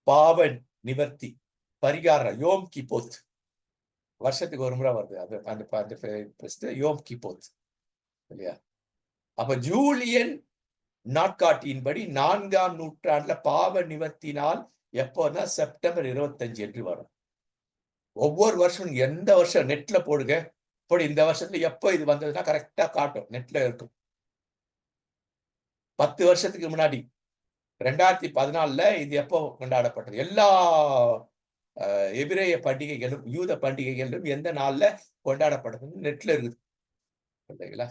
பாவ நிவர்த்தி பரிகாரம் யோம் கிப்போத் வருஷத்துக்கு ஒரு முறை வருது. அது அந்த யோம் கிப்போத் இல்லையா? அப்ப ஜூலியன் நாட்காட்டியின்படி 4ஆம் நூற்றாண்டுல பாவ நிவர்த்தி நாள் எப்போன்னா செப்டம்பர் 25 என்று வரும். ஒவ்வொரு வருஷம் எந்த வருஷம் நெட்ல போடுங்க, போடு இந்த வருஷத்துல எப்போ இது வந்ததுன்னா கரெக்டா காட்டும், நெட்ல இருக்கும். 10 வருஷத்துக்கு முன்னாடி 2014ல இது எப்போ கொண்டாடப்பட்டது? எல்லா எபிரேய பண்டிகைகளும் யூத பண்டிகைகளும் எந்த நாள்ல கொண்டாடப்படுறது நெட்ல இருக்குது இல்லைங்களா?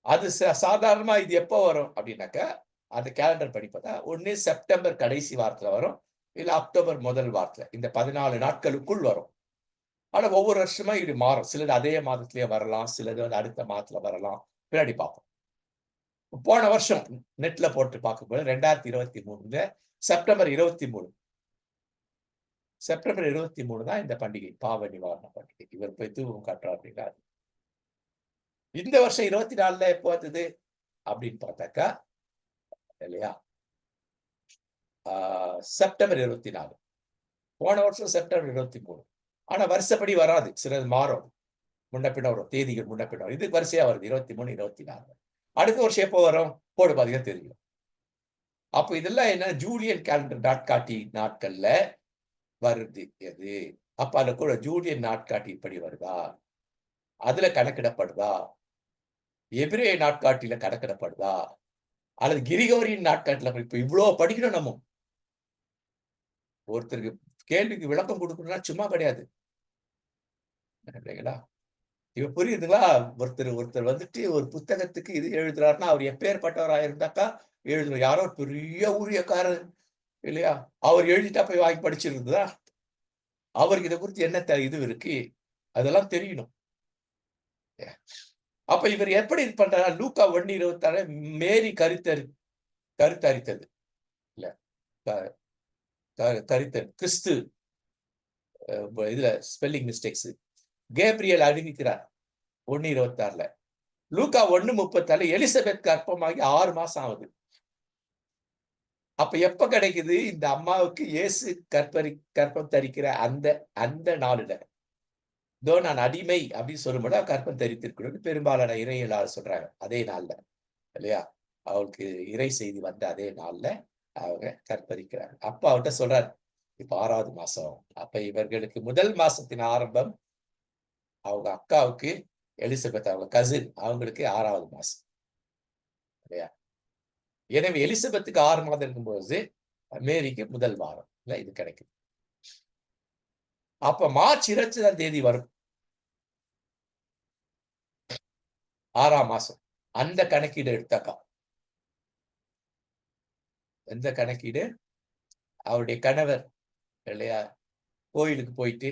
அது சாதாரணமா இது எப்போ வரும் அப்படின்னாக்கா, அந்த கேலண்டர் படி பார்த்தா ஒண்ணு செப்டம்பர் கடைசி வாரத்துல வரும், இல்ல அக்டோபர் முதல் வாரத்துல. இந்த 14 நாட்களுக்குள் வரும். ஆனா ஒவ்வொரு வருஷமா இது மாறும். சிலது அதே மாதத்திலேயே வரலாம், சிலது வந்து அடுத்த மாதத்துல வரலாம். பின்னாடி பார்ப்போம். போன வருஷம் நெட்ல போட்டு பார்க்கும்போது 2023ல செப்டம்பர் 23 செப்டம்பர் 23 தான் இந்த பண்டிகை, பாவ நிவாரண பண்டிகை. இவர் போய் தூபம் காட்டுறார் அப்படின்னா, இந்த வருஷம் 24ல எப்போ வந்தது அப்படின்னு பார்த்தாக்கா இல்லையா, செப்டம்பர் 24. போன வருஷம் செப்டம்பர் 23. ஆனா வருஷப்படி வராது, சிலது மாறும், முன்ன பின்ன வரும், தேதிகள் முன்ன பின்ன வரும். இது வரிசையா வருது 23, 24. அடுத்த வருஷம் எப்போ வரும் போடு பாத்தீங்கன்னா தெரியும். அப்ப இதெல்லாம் என்ன, ஜூலியன் கேலண்டர் நாட்காட்டி நாட்கள்ல வருது எது? அப்ப அதுல கூட ஜூலியன் நாட்காட்டி இப்படி வருதா, அதுல கணக்கிடப்படுதா, எபிரேய நாட்காட்டியில கணக்கிடப்படுதா, அல்லது கிரிகோரியன் நாட்காட்டில? இப்ப இவ்வளவு படிக்கணும் நம்ம. ஒருத்தருக்கு கேள்விக்கு விளக்கம் கொடுக்கணும்னா சும்மா கிடையாது இல்லைங்களா? இப்ப புரியுதுங்களா? ஒருத்தர் வந்துட்டு ஒரு புத்தகத்துக்கு இது எழுதுறாருன்னா அவர் எப்பேற்பட்டவரா இருந்தாக்கா எழுதணும். யாரோ பெரிய ஊழியக்காரர் இல்லையா, அவர் எழுதிட்டா போய் வாங்கி படிச்சிருந்ததா? அவருக்கு இதை குறித்து என்ன இது இருக்கு, அதெல்லாம் தெரியணும். அப்ப இவர் எப்படி இது பண்றாரு? லூக்கா 1:26 மேரி கருத்தரித்தது இல்ல, கருத்தர் கிறிஸ்து, இதுல ஸ்பெல்லிங் மிஸ்டேக்ஸ். கேப்ரியல் அறிவிக்கிறார் 1:26ல. லூக்கா 1:36 எலிசபெத் கர்ப்பமாகி 6 மாசம் ஆகுது. அப்ப எப்ப கிடைக்குது இந்த அம்மாவுக்கு இயேசு கர்ப்பம் தரிக்கிற அந்த அந்த நாளுல? இதோ நான் அடிமை அப்படின்னு சொல்லும்போது கர்ப்பம் தரித்திருக்கணும்னு பெரும்பாலான இறையியலாளர் சொல்றாங்க. அதே நாள்ல இல்லையா, அவருக்கு இறை செய்தி வந்த அதே நாள்ல அவங்க கற்பரிக்கிறாங்க. அப்ப அவர்கிட்ட சொல்றாரு, இப்ப 6வது மாசம். அப்ப இவர்களுக்கு முதல் மாசத்தின் ஆரம்பம் அவங்க அக்காவுக்கு எலிசபெத், அவங்க கசின், அவங்களுக்கு 6வது மாசம் இல்லையா? எனவே எலிசபெத்துக்கு 6 மாதம் இருக்கும்போது மேரிக்கு முதல் வாரம் இல்ல இது கிடைக்குது. அப்ப மார்ச் 22ஆம் தேதி வரும் 6ஆம் மாசம். அந்த கணக்கீடு எடுத்தாக்கா, எந்த கணக்கீடு? அவருடைய கணவர் இல்லையா கோயிலுக்கு போயிட்டு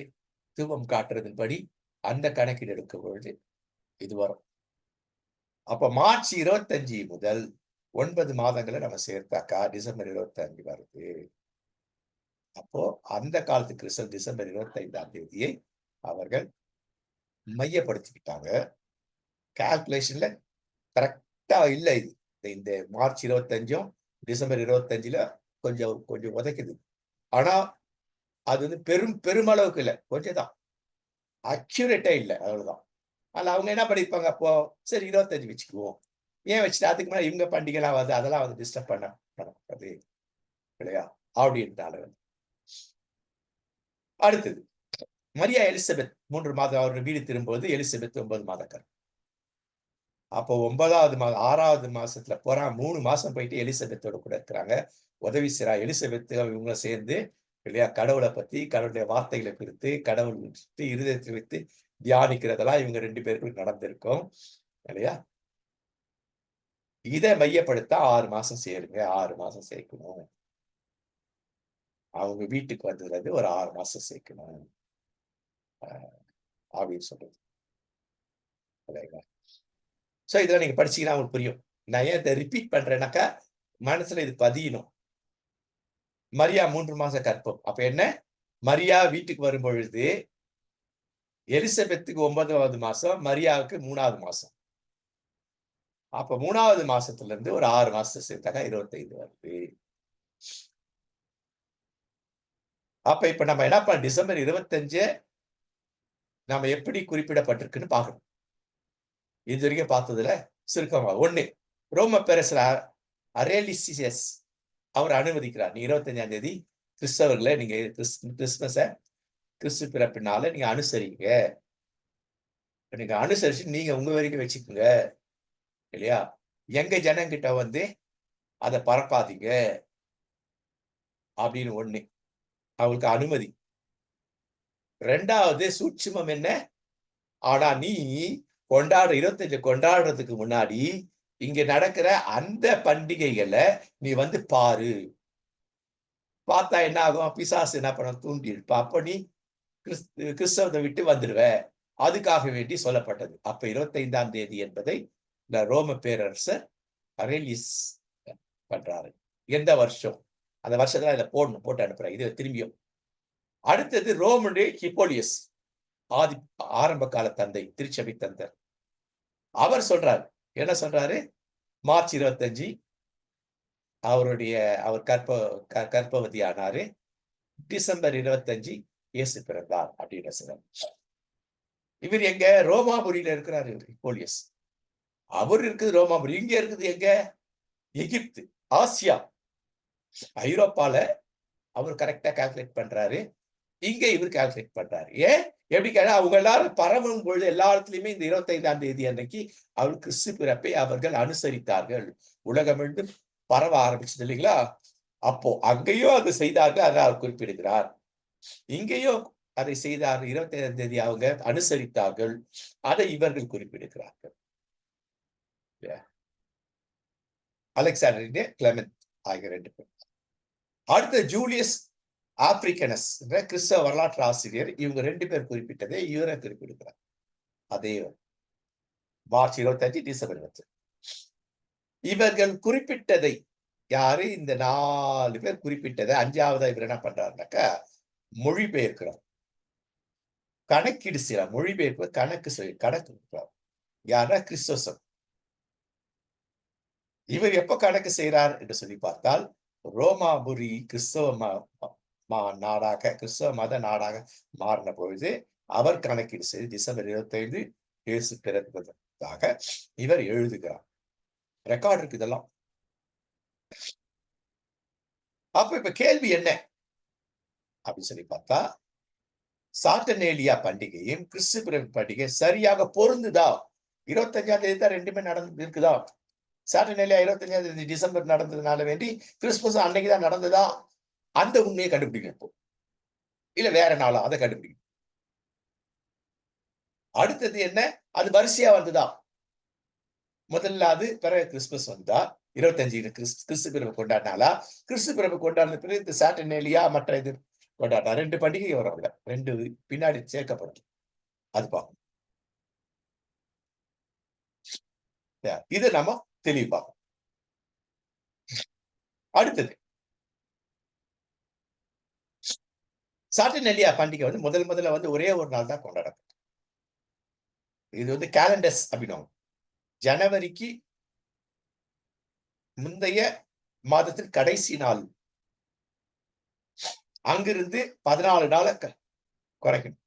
தூபம் காட்டுறதன் படி அந்த கணக்கீடு எடுக்கும் பொழுது இது வரும். அப்ப மார்ச் 25 முதல் 9 மாதங்களை நம்ம சேர்த்தாக்கா டிசம்பர் 25 வருது. அப்போ அந்த காலத்து கிறிஸ்தவ டிசம்பர் 25ஆம் தேதியை அவர்கள் மையப்படுத்திக்கிட்டாங்க. கால்குலேஷன்ல கரெக்டா இல்ல இது. இந்த மார்ச் 25ம் டிசம்பர் 25ல கொஞ்சம் கொஞ்சம் உதைக்குது. ஆனா அது வந்து பெருமளவுக்கு இல்ல, கொஞ்சம் தான், அக்யூரேட்டா இல்ல, அவ்வளவுதான். அதுல அவங்க என்ன பண்ணிருப்பாங்க, அப்போ சரி 25 வச்சுக்குவோம், ஏன் வச்சுட்டு அதுக்கு மேல இவங்க பண்டிகை எல்லாம் வந்து அதெல்லாம் வந்து டிஸ்டர்ப் பண்ணக்கூடாது இல்லையா அப்படின்ட்டாங்க. அடுத்தது மரியா எலிசபெத் 3 மாதம் அவர் வீடு திரும்பும்போது எலிசபெத் 9 மாத கரு. அப்போ 9வது மாதம் 6வது மாசத்துல போறா 3 மாசம் போயிட்டு எலிசபெத்தோட கூட இருக்கிறாங்க, உதவி செய்றா. எலிசபெத் இவங்க சேர்ந்து இல்லையா கடவுளை பத்தி, கடவுளுடைய வார்த்தைகளை குறித்து, கடவுள் இருதயத்தை வைத்து தியானிக்கிறதெல்லாம் இவங்க 2 பேருக்கும் நடந்திருக்கும் இல்லையா? இதை மையப்படுத்த 6 மாசம் சேருங்க, 6 மாசம் சேர்க்கணும். அவங்க வீட்டுக்கு வந்ததுல ஒரு 6 மாசம் சேர்க்கணும் அப்படின்னு சொல்றது. சோ இதெல்லாம் நீங்க படிச்சீங்கன்னா உங்களுக்கு புரியும். நான் ஏன் இதை ரிப்பீட் பண்றேன்னாக்கா மனசுல இது பதியணும். மரியா 3 மாச கற்பம். அப்ப என்ன? மரியா வீட்டுக்கு வரும் பொழுது எலிசபெத்துக்கு 9வது மாசம், மரியாவுக்கு 3வது மாசம். அப்ப 3வது மாசத்துல இருந்து ஒரு 6 மாசம் சேர்த்தாக்கா 25 வருது. அப்ப இப்ப நம்ம என்ன பண்ண டிசம்பர் 25 நாம எப்படி குறிப்பிடப்பட்டிருக்குன்னு பார்க்கணும். இது வரைக்கும் பார்த்ததுல சுருக்கமா 1 ரோம பேரரசர் அரேலிசியஸ் அவர் அனுமதிக்கிறார். நீ 25ஆம் தேதி கிறிஸ்தவர்களை நீங்க கிறிஸ்துமஸ கிறிஸ்து பிறப்பினால நீங்க அனுசரிங்க. நீங்க அனுசரிச்சு நீங்க உங்க வரைக்கும் வச்சுக்கோங்க இல்லையா? எங்க ஜனங்கிட்ட வந்து அதை பரப்பாதீங்க அப்படின்னு 1 அவளுக்கு அனுமதி. 2வது சூட்சுமம் என்ன? ஆனா நீ 25 கொண்டாடுறதுக்கு முன்னாடி இங்க நடக்கிற அந்த பண்டிகைகளை நீ வந்து பாரு. பார்த்தா என்ன ஆகும்? பிசாசு என்ன பண்ண தூண்டி இருப்பா. அப்ப நீ கிறிஸ்தவத்தை விட்டு வந்துடுவ. அதுக்காக வேண்டி சொல்லப்பட்டது. அப்ப 25ஆம் தேதி என்பதை இந்த ரோம பேரரசர் அரேலிஸ் பண்றாரு. எந்த வருஷம்? அந்த வருஷத்துல இதை போட்டு அனுப்புறேன். இது திரும்பியும். அடுத்தது ரோமனுடைய ஹிப்போலியஸ் ஆரம்ப கால தந்தை, திருச்சபை தந்தர். அவர் சொல்றாரு, என்ன சொல்றாரு? மார்ச் 25 அவர் கர்ப்பவதி ஆனாரு. டிசம்பர் 25 இயேசு பிறந்தார் அப்படின்னு சொல்றாரு. இவர் எங்க? ரோமாபுரியில இருக்கிறாரு ஹிப்போலியஸ். அவர் இருக்குது ரோமாபுரி. இங்க இருக்குது எங்க? எகிப்து, ஆசியா, ஐரோப்பால அவர் கரெக்டா கால்குலேட் பண்றாரு. இங்க இவர் கால்குலேட் பண்றாரு. ஏன்? எப்படி கேட்டா அவங்க எல்லாரும் பரவும் பொழுது எல்லா இடத்துலயுமே இந்த 25ஆம் தேதி அன்னைக்கு அவர் கிறிஸ்து பிறப்பை அவர்கள் அனுசரித்தார்கள். உலகமெங்கும் பரவ ஆரம்பிச்சது இல்லைங்களா? அப்போ அங்கேயும் அதை செய்தார்கள். அதை அவர் குறிப்பிடுகிறார். இங்கேயும் அதை செய்தார். 25ஆம் தேதி அவங்க அனுசரித்தார்கள். அதை இவர்கள் குறிப்பிடுகிறார்கள். அலெக்சாண்டர் கிளெமென்ட் ஆகிய 2 பேர். அடுத்த ஜூலியஸ் ஆப்பிரிக்கனஸ் என்ற கிறிஸ்தவ வரலாற்று ஆசிரியர். இவங்க 2 பேர் குறிப்பிட்டதை இவரை குறிப்பிடுகிறார். அதே மார்ச் 25 டிசம்பர் 20. இவர்கள் குறிப்பிட்டதை யாரு? இந்த 4 பேர் குறிப்பிட்டதை 5வதா இவர் என்ன பண்றாருனாக்கா மொழிபெயர்க்கிறார். கணக்கீடு செய்யறார். மொழிபெயர்ப்பு கணக்கு யாரா? கிறிஸ்தோசம். இவர் எப்ப கணக்கு செய்கிறார் என்று சொல்லி பார்த்தால் ரோமாபுரி கிறிஸ்தவ நாடாக, கிறிஸ்தவ மத நாடாக மாறின பொழுது அவர் கணக்கீடு செய்து டிசம்பர் 25 இயேசு பிறந்ததாக இவர் எழுதுகிறார். ரெக்கார்டு இருக்கு இதெல்லாம். அப்ப இப்ப கேள்வி என்ன அப்படின்னு சொல்லி பார்த்தா, சாட்டர்னேலியா பண்டிகையும் கிறிஸ்து பிறப்பு பண்டிகை சரியாக பொருந்துதா? 25ஆம் தேதி தான் 2மே நடந்து இருக்குதா? சாட்டர்டேலியா 25ஆம் தேதி டிசம்பர் நடந்ததுனால வேண்டி கிறிஸ்துமஸ் அன்னைக்குதான் நடந்ததா? அந்த உண்மையை கண்டுபிடிக்கணும். இல்ல வேற நாளா? அதை கண்டுபிடிக்கணும். அடுத்தது என்ன? அது வரிசையா வந்துதா? முதல்ல அது பிறகு கிறிஸ்துமஸ் வந்தா 25 கிறிஸ்து பிறப்பு கொண்டாடினாலா? கிறிஸ்து பிறப்பு கொண்டாடின பிறகு இந்த சாட்டர்டேலியா மற்ற இது கொண்டாடினா 2 பண்டிகை வரும். 2 பின்னாடி சேர்க்கப்படும். அது பார்க்கணும். இது நம்ம தெளிவா. அடுத்தது சாட்டர்டேலியா பண்டிகை வந்து முதல்ல வந்து ஒரே ஒரு நாள் தான் கொண்டாடப்படும். இது வந்து கேலண்டர்ஸ் அப்படின்னு ஜனவரிக்கு முந்தைய மாதத்தின் கடைசி நாள். அங்கிருந்து 14 நாளை குறைக்கணும்.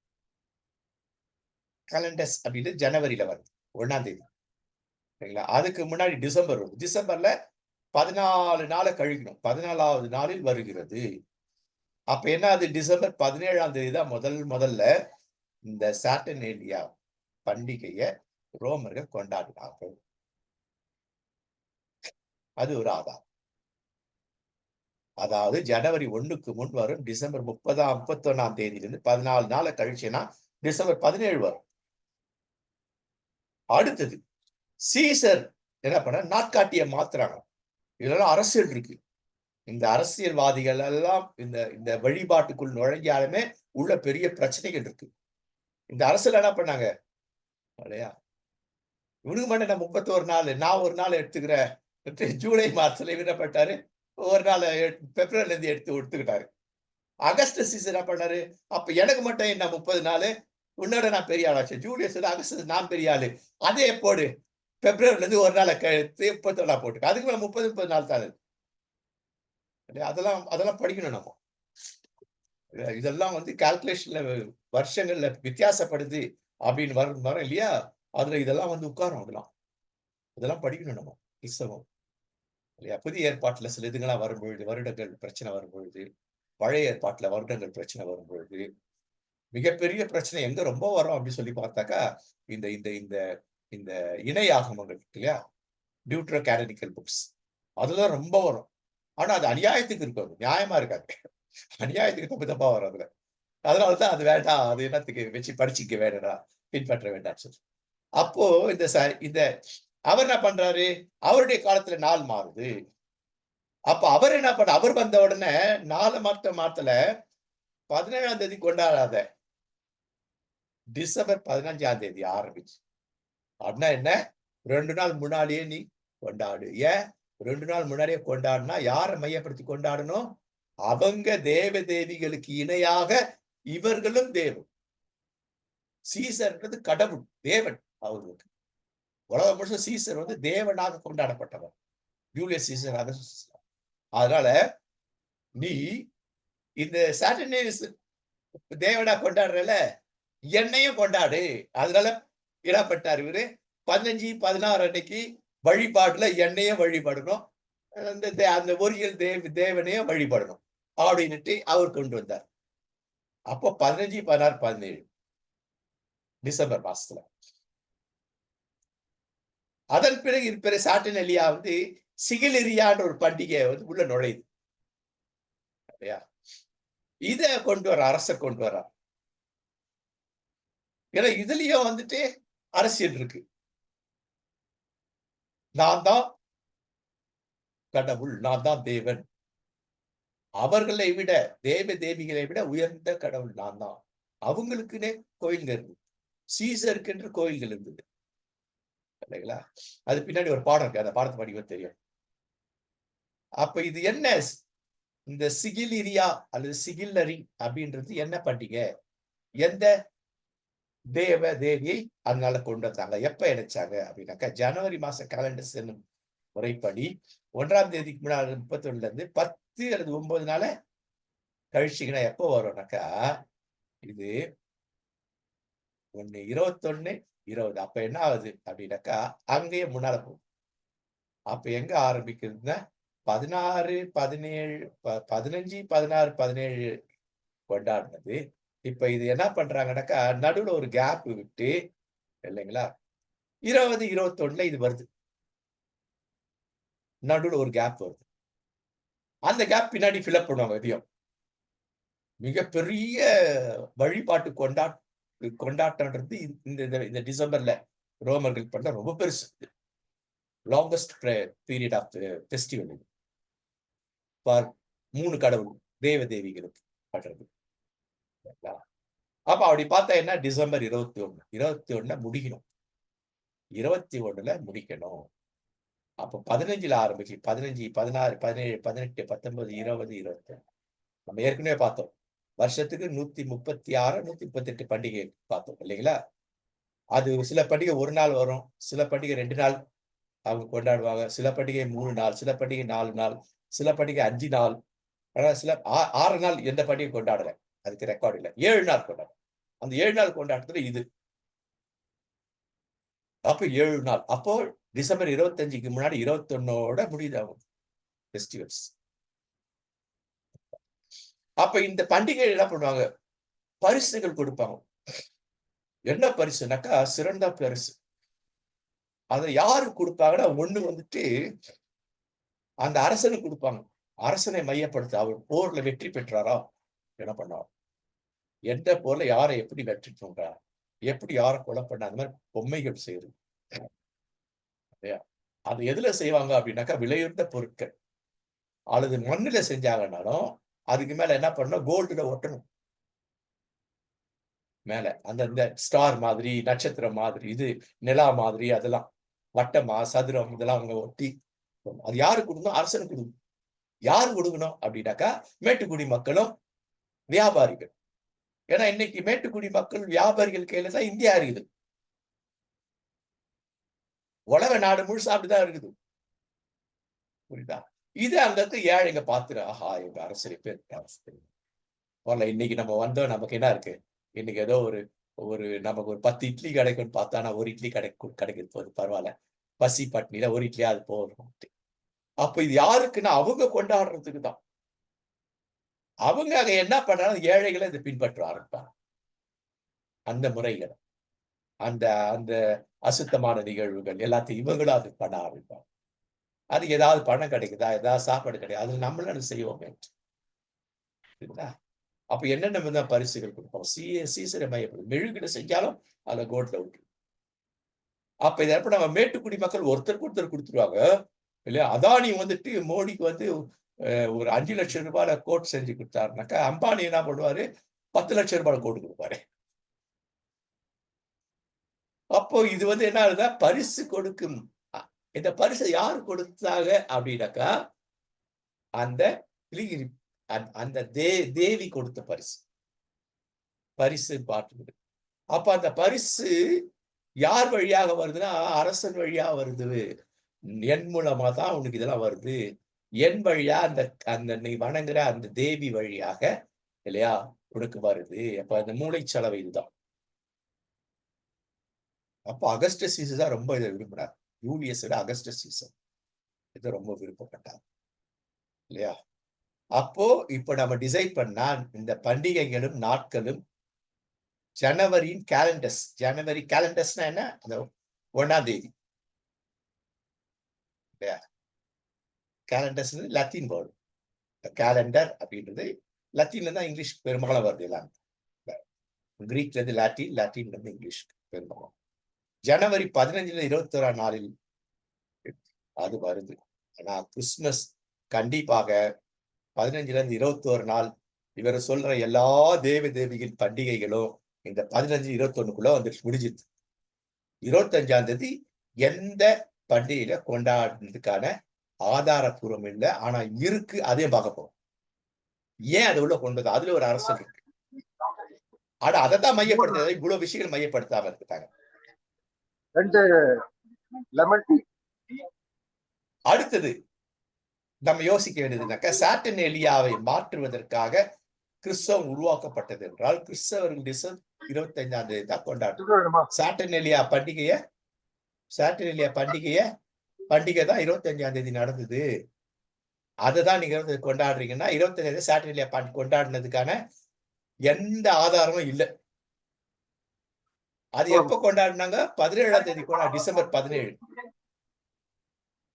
கேலண்டர்ஸ் அப்படின்னு ஜனவரியில வருது 1ஆம் தேதி. சரிங்களா? அதுக்கு முன்னாடி டிசம்பர் வரும். டிசம்பர்ல 14 நாளை கழிக்கணும். 14வது நாளில் வருகிறது. அப்ப என்ன? அது டிசம்பர் 17ஆம் தேதி தான் முதல்ல இந்த சாட்டர்டேலியா பண்டிகையை ரோமர்கள் கொண்டாடினார்கள். அது ஒரு ஆதாரம். அதாவது ஜனவரி 1க்கு முன் வரும். டிசம்பர் 31ஆம் தேதியிலிருந்து 14 நாளை கழிச்சுன்னா டிசம்பர் 17 வரும். அடுத்தது சீசர் என்ன பண்ண? நாட்காட்டியை மாத்துறாங்க. இதெல்லாம் அரசியல் இருக்கு. இந்த அரசியல்வாதிகள் எல்லாம் இந்த இந்த வழிபாட்டுக்குள் நுழைஞ்சாலுமே உள்ள பெரிய பிரச்சனைகள் இருக்கு. இந்த அரசுல என்ன பண்ணாங்க இல்லையா? இவனுக்கு மட்டும் என்ன 31 நாள், நான் ஒரு நாள் எடுத்துக்கிறேன். ஜூலை மாசத்துல இவர் என்ன பண்ணிட்டாரு, ஒரு நாள் பிப்ரவரில இருந்து எடுத்து ஒத்துக்கிட்டாரு. அகஸ்டஸ் சீசர் என்ன பண்ணாரு, அப்ப எனக்கு மட்டும் என்ன 30 நாளு, உன்னோட நான் பெரிய ஆளாச்சு. ஜூலியஸ் அகஸ்டஸ் நான் பெரிய ஆளு. அதே போடு. பிப்ரவரில இருந்து ஒரு நாள கழித்து 31 போட்டுக்க. அதுக்கு மேல 30 நாள் தான் அது. அதெல்லாம் அதெல்லாம் படிக்கணும் நம்ம. இதெல்லாம் வந்து கால்குலேஷன்ல வருஷங்கள்ல வித்தியாசப்படுது அப்படின்னு வரும் இல்லையா? அதுல இதெல்லாம் வந்து உட்காரும் அதெல்லாம். இதெல்லாம் படிக்கணும் நம்ம. கிறிஸ்தவம். இல்லையா? புதிய ஏற்பாட்டுல சில இதுங்கலாம் வரும்பொழுது, வருடங்கள் பிரச்சனை வரும்பொழுது, பழைய ஏற்பாட்டுல வருடங்கள் பிரச்சனை வரும்பொழுது, மிகப்பெரிய பிரச்சனை எங்க ரொம்ப வரும் அப்படின்னு சொல்லி பார்த்தாக்கா, இந்த இந்த இந்த இந்த இணை ஆகமங்கள் இருக்கு இல்லையா? Deuterocanonical books. அதுதான் ரொம்ப வரும். ஆனா அது அநியாயத்துக்கு இருக்கும். அது நியாயமா இருக்காது. அநியாயத்துக்கு தப்பு தப்பா வரும் அதுல. அதனால தான் அது வேண்டாம். அது என்னத்துக்கு வச்சு படிச்சுக்க வேண்டாம். பின்பற்ற வேண்டாம்னு சொல்லி. அப்போ இந்த அவர் என்ன பண்றாரு? அவருடைய காலத்துல நாள் மாறுது. அப்ப அவர் என்ன அவர் வந்த உடனே நாள மாத்தல 17ஆம் தேதி கொண்டாடாத. டிசம்பர் 15ஆம் தேதி ஆரம்பிச்சு. அப்படின்னா என்ன? 2 நாள் முன்னாடியே நீ கொண்டாடு. ஏன்? 2 நாள் முன்னாடியே கொண்டாடுனா யார மையப்படுத்தி கொண்டாடணும்? அவங்க தேவ தேவிகளுக்கு இணையாக இவர்களும் தேவன். சீசர்ன்றது கடவுள், தேவன் அவர்களுக்கு. உலகம் முழுசும் சீசர் வந்து தேவனாக கொண்டாடப்பட்டவர். Julius Caesar Augustus. அதனால நீ இந்த சாட்டர்டேஸ் தேவனா கொண்டாடுறல, என்னையும் கொண்டாடு. அதனால என்ன பண்ணிட்டாரு இவரு? 15, 16 அன்னைக்கு வழிபாட்டுல என்னையும் வழிபடணும். அந்த ஒரியில் தேவனையும் வழிபடணும். அப்படின்னுட்டு அவர் கொண்டு வந்தார். அப்போ 15, 16, 17 டிசம்பர் மாசத்துல. அதன் பிறகு இருக்கிற சாட்டினலியா வந்து சிகிலிரியான்ற ஒரு பண்டிகை வந்து உள்ள நுழையுது. இல்லையா? இத கொண்டு வர அரசர் கொண்டு வர்றார். ஏன்னா இதுலயும் வந்துட்டு அரசியல் இருக்கு. நான் தான் கடவுள், நான் தான் தேவன். அவர்களை விட தேவ தேவிகளை விட உயர்ந்த கடவுள் நான் தான். அவங்களுக்குன்னே கோயில்கள் இருந்தது. சீசருக்கு கோயில்கள் இருந்தது. இல்லைங்களா? அது பின்னாடி ஒரு பாடம் இருக்கு. அந்த பாடத்தை படிக்க தெரியும். அப்ப இது என்ன? இந்த சிகிலிரியா அல்லது சிகில்லரி அப்படின்றது என்ன பண்டிகை? எந்த தேவ தேவியை அதனால கொண்டு வந்தாங்க? எப்ப இணைச்சாங்க அப்படின்னாக்கா, ஜனவரி மாச காலண்டர் என்னும் முறைப்படி 1ஆம் தேதிக்கு முன்னாடி 31ல இருந்து 10 அல்லது 9 நாள கழிச்சீங்கன்னா எப்போ வரும்னாக்கா, இது 1, 21, 20. அப்ப என்ன ஆகுது அப்படின்னாக்கா, அங்கேயே முன்னால போகும். அப்ப எங்க ஆரம்பிக்குதுன்னா 16, 17, 15, 16, 17 கொண்டாடினது. இப்ப இது என்ன பண்றாங்கன்னாக்கா, நடுவுல ஒரு கேப் விட்டு இல்லைங்களா? 20, 21ல இது வருது. நடுவுல ஒரு கேப் வருது. அந்த கேப் பின்னாடி ஃபில் அப் பண்ணுவாங்க இதையும். மிகப்பெரிய வழிபாட்டு கொண்டாட்டம்ன்றது இந்த இந்த டிசம்பர்ல ரோமர்கள் பண்ண ரொம்ப பெருசு. லாங்கஸ்ட் பீரியட் ஆஃப் ஃபெஸ்டிவல் இது. ஃபார் 3 கடவுள் தேவ தேவிகளுக்கு பண்றது. அப்ப அப்படி பார்த்தா என்ன? டிசம்பர் 21. 21 முடிக்கணும். 21ல முடிக்கணும். அப்ப 15ல ஆரம்பிச்சு 15, 16, 17, 18, 19, 20, 21. நம்ம ஏற்கனவே பார்த்தோம். வருஷத்துக்கு 136, 138 பண்டிகை பார்த்தோம் இல்லைங்களா? அது சில பண்டிகை 1 நாள் வரும். சில பண்டிகை 2 நாள் அவங்க கொண்டாடுவாங்க. சில பண்டிகை 3 நாள், சில பண்டிகை 4 நாள், சில பண்டிகை 5 நாள். ஆனா சில 6 நாள் எந்த பண்டிகை கொண்டாடல. அதுக்கு ரெக்கார்ட் இல்ல. 7 நாள் கொண்டாடுறோம். அந்த 7 நாள் கொண்டாட்டத்துல இது. அப்ப 7 நாள். அப்போ டிசம்பர் 25க்கு முன்னாடி 21ஓட முடியுது அவங்க ஃபெஸ்டிவல்ஸ். அப்ப இந்த பண்டிகை என்ன பண்ணுவாங்க? பரிசுகள் கொடுப்பாங்க. என்ன பரிசுனாக்கா, சிறந்த பரிசு. அத யாரு குடுப்பாங்கன்னா, ஒண்ணு வந்துட்டு அந்த அரசனுக்கு குடுப்பாங்க. அரசனை மையப்படுத்தி அவர் போர்ல வெற்றி பெற்றாரா? என்ன பண்ணார்? எந்த போர்ல யார எப்படி வெற்றி கொண்டார்? எப்படி யார கொலை பண்ணார்? அந்த மாரி பொம்மைகள் செய்றது. இல்லையா? அது எதுல செய்வாங்க அப்படின்னாக்கா, விலையுயர்ந்த பொருட்கள். அல்லது மண்ணுல செஞ்சாங்கன்னாலும் அதுக்கு மேல என்ன பண்ணணும், கோல்டுல ஒட்டணும். மேல அந்த இந்த ஸ்டார் மாதிரி, நட்சத்திரம் மாதிரி, இது நிலா மாதிரி, அதெல்லாம் வட்டமா சதுரம் இதெல்லாம் அவங்க ஒட்டி, அது யாருக்கு கொடுக்கணும்? அரசனுக்கு கொடுக்கணும். யாரு கொடுக்கணும் அப்படின்னாக்கா, மேட்டுக்குடி மக்களும் வியாபாரிகள். ஏன்னா இன்னைக்கு மேட்டுக்குடி மக்கள் வியாபாரிகள் கையில தான் இந்தியா இருக்குது. உலக நாடு முழுசா அப்படிதான் இருக்குது. புரியுதா? இது அங்க இருக்க ஏழைங்க பார்த்துட்டு, ஆஹா இவங்க அரசரை பேர் வரல. இன்னைக்கு நம்ம வந்தோம், நமக்கு என்ன இருக்கு? இன்னைக்கு ஏதோ ஒரு ஒரு நமக்கு ஒரு 10 இட்லி கிடைக்கும்னு பார்த்தா, நான் ஒரு இட்லி கிடைக்குது போது பரவாயில்ல. பசி பட்னியில ஒரு இட்லியாவது போதும். அப்ப இது யாருக்குன்னா அவங்க கொண்டாடுறதுக்கு தான். அவங்க அங்க என்ன பண்றாங்க, ஏழைகளை இதை பின்பற்ற ஆரம்பிப்பாங்க. அந்த முறைகள், அந்த அந்த அசுத்தமான நிகழ்வுகள் எல்லாத்தையும் இவங்களும் அது பண்ண ஆரம்பிப்பாங்க. அதுக்கு ஏதாவது பணம் கிடைக்குதா, ஏதாவது சாப்பாடு கிடைக்குதா, அது நம்மளும் அது செய்வோமே. சரிங்களா? அப்ப என்னென்ன வித பரிசுகள் கொடுப்போம்? சீசரை மையப்படுது. மெழுகுல செஞ்சாலும் அதுல கோல்ட்ல விட்டு. அப்ப இத எப்ப நம்ம மேட்டுக்குடி மக்கள் ஒருத்தருக்கு ஒருத்தர் கொடுத்துருவாங்க. இல்லையா? அதானி வந்துட்டு மோடிக்கு வந்து ஒரு 5 லட்சம் ரூபாய்ல கோட் செஞ்சு கொடுத்தாருனாக்கா, அம்பானி என்ன பண்ணுவாரு? 10 லட்சம் ரூபாய்ல கோட் கொடுப்பாரு. அப்போ இது வந்து என்ன ஆகுதுன்னா, பரிசு கொடுக்கும். இந்த பரிசை யாரு கொடுத்தாங்க அப்படின்னாக்கா, அந்த அந்த தேவி கொடுத்த பரிசு. பரிசு பாட்டு. அப்ப அந்த பரிசு யார் வழியாக வருதுன்னா, அரசன் வழியா வருது. என் மூலமா தான் உனக்கு இதெல்லாம் வருது. என் வழியா அந்த அந்த நீ வணங்குற அந்த தேவி வழியாக இல்லையா உனக்கு வருது. அப்ப அந்த மூளைச்சலவை இதுதான். அப்ப அகஸ்டஸ் சீசர் தான் ரொம்ப இதை விரும்பினார். யூலியஸ் விட அகஸ்டஸ் சீசர் இதை ரொம்ப விருப்பப்பட்டார். இல்லையா? அப்போ இப்ப நம்ம டிசைட் பண்ணா இந்த பண்டிகைகளும் நாட்களும் ஜனவரி கேலண்டர்ஸ்னா என்ன? அந்த 1ஆம் தேதி. இல்லையா? Calendars Latin word. கேலண்டர் அப்படின்றது லத்தீன்ல தான் இங்கிலீஷ் பெரும்பாலும் வருது எல்லாம். கிரீக்ல இருந்து லாட்டின்ல இருந்து இங்கிலீஷ் பெரும்பாலும். ஜனவரி 15 21 நாளில் அது வருது. ஆனா கிறிஸ்துமஸ் கண்டிப்பாக 15 21 நாள் இவர் சொல்ற எல்லா தேவிகள் பண்டிகைகளும் இந்த 15 21க்குள்ள வந்துட்டு முடிஞ்சிருது. 25ஆம் தேதி எந்த பண்டிகையில கொண்டாடுறதுக்கான ஆதாரப்பூர்வம் இல்லை. ஆனா இருக்கு, அதையும் பார்க்க போறோம். ஏன் அது உள்ள கொண்டது? அதுல ஒரு அரசு இருக்கு. ஆனா அதைத்தான் மையப்படுத்த இவ்வளவு விஷயங்கள் மையப்படுத்தாம இருக்காங்க. அடுத்தது நம்ம யோசிக்க வேண்டியதுனாக்க, சாட்டர்னேலியாவை மாற்றுவதற்காக கிறிஸ்தவம் உருவாக்கப்பட்டது என்றால், கிறிஸ்தவர்கள் டிசம்பர் 25ஆம் தேதி தான் கொண்டாடுறோம். சாட்டர்னேலியா பண்டிகை தான் 25ஆம் தேதி நடந்தது. அதுதான் நீங்க கொண்டாடுறீங்கன்னா 25ஆம் தேதி சாட்டர்னேலியா கொண்டாடினதுக்கான எந்த ஆதாரமும் இல்லை. அது எப்ப கொண்டாடினாங்க? 17ஆம் தேதி டிசம்பர் 17.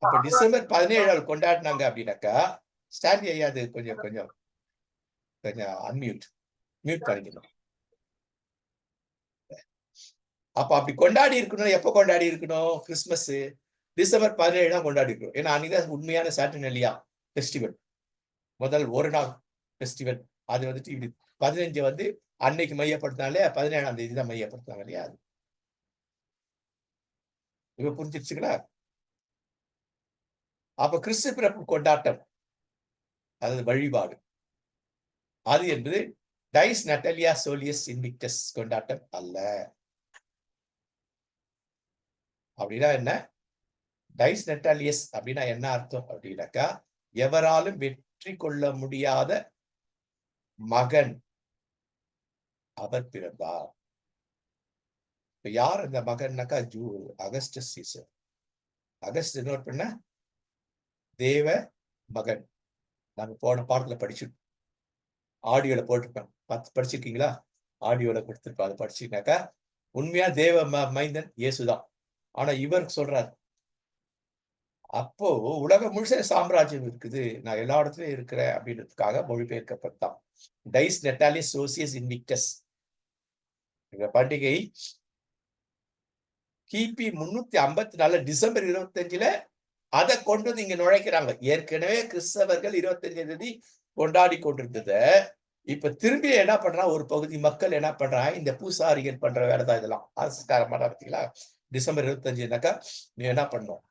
அப்ப டிசம்பர் 17 கொண்டாடினாங்க அப்படின்னாக்கா, ஸ்டான்லி ஐயா அது கொஞ்சம் கொஞ்சம் மியூட் பண்ணிக்கணும். அப்ப அப்படி கொண்டாடி இருக்கணும். எப்ப கொண்டாடி இருக்கணும்? கிறிஸ்துமஸ் டிசம்பர் 17 தான் கொண்டாடி இருக்கணும். ஏன்னா அன்னைக்குதான் உண்மையான சாட்டர்னேலியா ஃபெஸ்டிவல். முதல் ஒரு நாள் ஃபெஸ்டிவல். அது வந்துட்டு இப்படி 15 வந்து அன்னைக்கு மையப்படுத்தினாலே 17ஆம் தேதி தான் மையப்படுத்தினாங்க இல்லையா? இப்ப புரிஞ்சிருச்சுங்களா? அப்ப கிறிஸ்து பிறப்பு கொண்டாட்டம், அதாவது வழிபாடு, அது என்பது டைஸ் நட்டாலியா சோலியஸ் இன்விக்டஸ் கொண்டாட்டம் அல்ல. அப்படின்னா என்ன? டைஸ் நட்டாலியஸ் அப்படின்னா என்ன அர்த்தம் அப்படின்னாக்கா, எவராலும் வெற்றி கொள்ள முடியாத மகன் அவர் பிறந்தார். இப்ப யார் அந்த மகன்னாக்கா, அகஸ்டஸ் சீசர். அகஸ்ட் நோட் பண்ண தேவ மகன். நாங்க போன பாடத்துல படிச்சிருக்கோம். ஆடியோல போட்டிருப்பேன். படிச்சிருக்கீங்களா? ஆடியோல கொடுத்திருப்போம். அதை படிச்சீங்கன்னாக்கா, உண்மையா தேவ மைந்தன் இயேசுதான். ஆனா இவர் சொல்றாரு, அப்போ உலகம் முழுச சாம்ராஜ்யம் இருக்குது, நான் எல்லா இடத்துலயும் இருக்கிறேன் அப்படின்றதுக்காக மொழிபெயர்க்கப்பட்டான். டைஸ் நட்டாலியஸ் சோசியஸ் இன்விக்டஸ் இந்த பண்டிகை கிபி 354 டிசம்பர் 25 அதை கொண்டு வந்து இங்க நுழைக்கிறாங்க. ஏற்கனவே கிறிஸ்தவர்கள் 25ஆம் தேதி கொண்டாடி கொண்டிருந்தத இப்ப திரும்பி என்ன பண்றான், ஒரு பகுதி மக்கள் என்ன பண்றாங்க, இந்த பூசாரிகள் பண்ற வேலை தான் இதெல்லாம். அரசுக்காரன் பண்றான் பார்த்தீங்களா? டிசம்பர் 25னாக்கா நீ என்ன பண்ணணும்,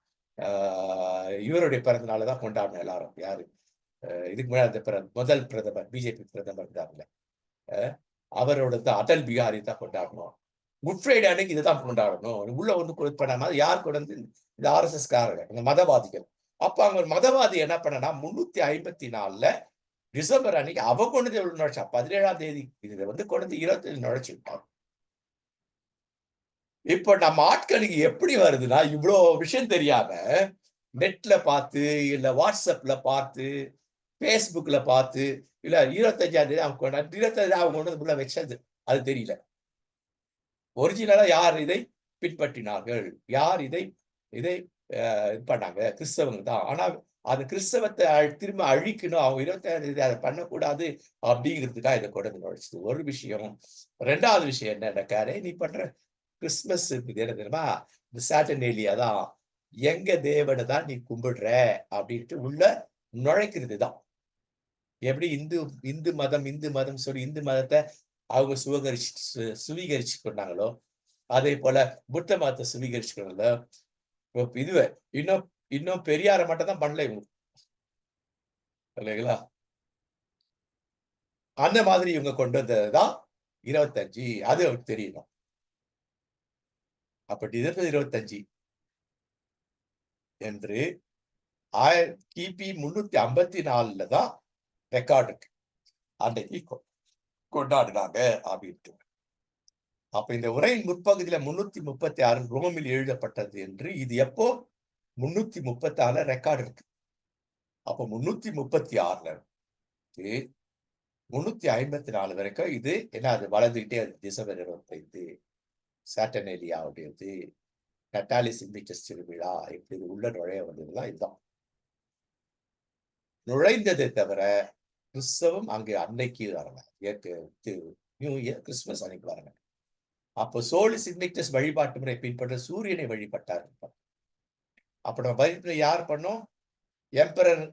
இவருடைய பிறந்த நாளை தான் கொண்டாடணும் எல்லாரும். யாரு? இதுக்கு முன்னாடி அந்த முதல் பிரதமர், பிஜேபி பிரதமர் இருந்தார்ல, அவரோட தான் அடல் பிகாரி தான் கொண்டாடணும். குட் ஃப்ரைடே அன்னைக்கு இதுதான் கொண்டாடணும். உள்ள வந்து பண்ணாம யார் கொண்டு வந்து இந்த ஆர்எஸ்எஸ் காரங்க, இந்த மதவாதிகள். அப்ப அங்க ஒரு மதவாதி என்ன பண்ணனா 354ல டிசம்பர் அன்னைக்கு அவ கொண்டு வந்து நுழைச்சா. 17ஆம் தேதி இத வந்து கொண்டு வந்து 25 நுழைச்சு விட்டான். இப்போ நம்ம ஆட்களுக்கு எப்படி வருதுன்னா, இவ்ளோ விஷயம் தெரியாம நெட்ல பார்த்து, இல்ல வாட்ஸ்அப்ல பார்த்து, Facebookல பார்த்து, இல்ல 25ஆம் தேதி அவங்க கொண்டாடி 25 அவங்க கொண்டு வந்து உள்ள வச்சது. அது தெரியல. ஒரிஜினலா யார் இதை பின்பற்றினார்கள்? யார் இதை இதை இது பண்ணாங்க? கிறிஸ்தவங்க தான். ஆனா அது கிறிஸ்தவத்த திரும்ப அழிக்கணும். அவங்க 25ஆம் தேதி அத பண்ணக்கூடாது அப்படிங்கிறதுக்காக இத கொண்டு வந்து நுழைச்சது. ஒரு விஷயம். 2வது விஷயம் என்னன்னாக்கா, நீ பண்ற கிறிஸ்துமஸ் இருக்குது என்ன தெரியுமா? இந்த சாட்டர்டேலியா தான். எங்க தேவன தான் நீ கும்பிடுற அப்படின்ட்டு உள்ள நுழைக்கிறது தான். எப்படி இந்து மதம் சொல்லி இந்து மதத்த அவங்க சுவீகரிச்சு கொண்டாங்களோ, அதே போல புத்த மதத்தை சுவீகரிச்சுக்கணும்ல. இதுவே இன்னும் இன்னும் பெரியார மட்டும் தான் பண்ணல இவங்க. இல்லைங்களா? அந்த மாதிரி இவங்க கொண்டு வந்தது தான் 25. அது அவருக்கு தெரியணும். அப்ப டிசம்பர் 25 என்று கிபி 354ல தான் ரெக்கார்ட் இருக்கு. அன்னைக்கு கொண்டாடினாங்க அப்படின்ட்டு. அப்ப இந்த உரையின் முற்பகுதியில 336 ரோமில் எழுதப்பட்டது என்று இது எப்போ 336 ரெக்கார்டு இருக்கு. அப்ப 336ல இருந்து 354 வரைக்கும் இது என்ன அது வளர்ந்துகிட்டே அது டிசம்பர் 25 சாட்டர்னேலியாவுடையது நட்டாலி சிக்னேச்சர்ஸ் திருவிழா இப்படி உள்ள நுழைய வந்ததுதான் இதுதான். நுழைந்ததை தவிர கிறிஸ்தவம் அங்கே அன்னைக்கு வரல. நியூ இயர் கிறிஸ்துமஸ் அன்னைக்கு வரல. அப்போ சோழி சிக்னேச்சர்ஸ் வழிபாட்டு முறை பின்பற்ற சூரியனை வழிபட்டார். அப்ப நம்ம பைபிள்ல யார் பண்ணோம்? எம்பரர்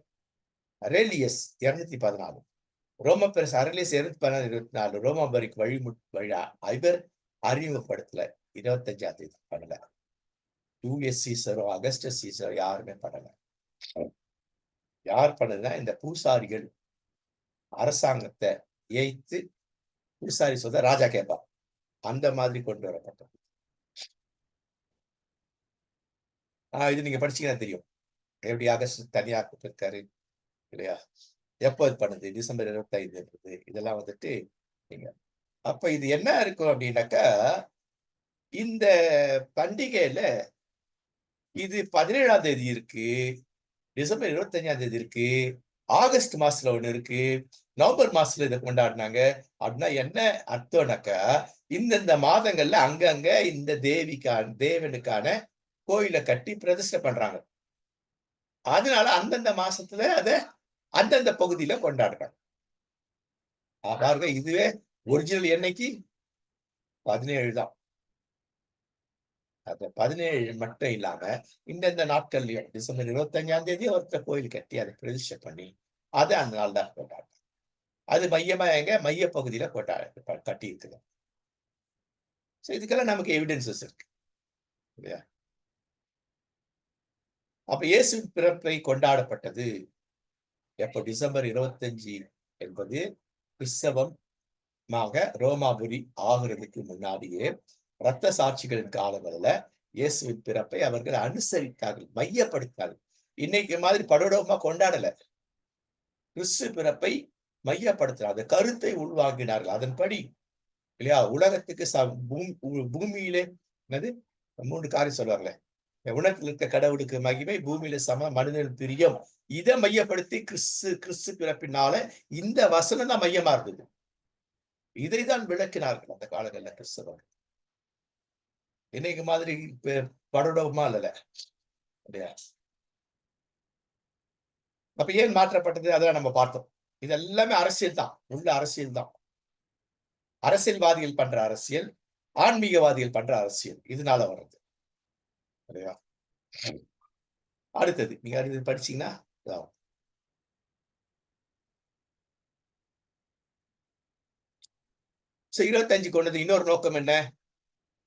அரேலியஸ் 214, ரோம பெருசு அரேலியஸ் 224 ரோமாபரிக்கு வழி இவர் அறிமுகப்படுத்தல. 25ஆம் தேதி பண்ணல. ஜூலியஸ் சீசரோ அகஸ்டஸ் சீசரோ யாருமே பண்ணல. யார் பண்ணதுன்னா இந்த பூசாரிகள் அரசாங்கத்தை ஏய்த்து பூசாரி சொல்ல ராஜா கேட்பான். அந்த மாதிரி கொண்டு வரப்பட்டது. இது நீங்க படிச்சீங்கன்னா தெரியும். எப்படி அகஸ்ட் தனியா இருக்காரு இல்லையா? எப்போ இது பண்ணுது? டிசம்பர் 25 இதெல்லாம் வந்துட்டு நீங்க அப்ப இது என்ன இருக்கும் அப்படின்னாக்கா, இந்த பண்டிகையில இது 17ஆம் தேதி இருக்கு. டிசம்பர் 25ஆம் தேதி இருக்கு. ஆகஸ்ட் மாசத்துல ஒண்ணு இருக்கு. நவம்பர் மாசத்துல இத கொண்டாடுனாங்க. அப்படின்னா என்ன அர்த்தம்னாக்கா, இந்தந்த மாதங்கள்ல அங்கங்க இந்த தேவனுக்கான கோயில கட்டி பிரதிஷ்டை பண்றாங்க. அதனால அந்தந்த மாசத்துல அத அந்தந்த பகுதியில கொண்டாடுறாங்க. பாருங்க இதுவே ஒரிஜினல் என்னைக்கு 17 தான். அந்த 17 மட்டும் இல்லாம இந்தந்த நாட்கள்லயும் டிசம்பர் 25ஆம் தேதி ஒருத்தர் கோயில் கட்டி அதை பிரதிஷ்டை பண்ணி அதை அந்த நாள் தான் கொண்டாடுறாங்க. அது மையமா எங்க மைய பகுதியில கட்டி இருக்குது. இதுக்கெல்லாம் நமக்கு எவிடன்சஸ் இருக்கு இல்லையா? அப்ப இயேசு பிறப்பை கொண்டாடப்பட்டது எப்போ? டிசம்பர் 25 என்பது கிறிஸ்தவமாக ரோமாபுரி ஆகுறதுக்கு முன்னாடியே இரத்த சாட்சிகளின் காலங்களில இயேசுவின் பிறப்பை அவர்கள் அனுசரித்தார்கள், மையப்படுத்தினார்கள். இன்னைக்கு மாதிரி படோடமா கொண்டாடல. கிறிஸ்து பிறப்பை மையப்படுத்தினார். அந்த கருத்தை உள்வாங்கினார்கள். அதன்படி இல்லையா? உலகத்துக்கு பூமியிலே என்னது 3 காரியம் சொல்லுவாங்களே, உலகத்தில் இருக்க கடவுளுக்கு மகிமை, பூமியில சம மனிதன் பிரியம். இதை மையப்படுத்தி கிறிஸ்து பிறப்பினால இந்த வசனம் தான் மையமா இருந்தது. இதைதான் விளக்கினார்கள் அந்த காலங்கள்ல கிறிஸ்தவர்கள். இன்னைக்கு மாதிரி படோடமா இல்ல இல்லையா? அப்ப ஏன் மாற்றப்பட்டது? அதெல்லாம் நம்ம பார்த்தோம். இது எல்லாமே அரசியல் தான். உள்ள அரசியல் தான். அரசியல்வாதிகள் பண்ற அரசியல், ஆன்மீகவாதிகள் பண்ற அரசியல். இதனால வர்றது இல்லையா? அடுத்தது நீங்க அடுத்தது படிச்சீங்கன்னா இதாகும். சோ 25 கொண்டது இன்னொரு நோக்கம் என்ன?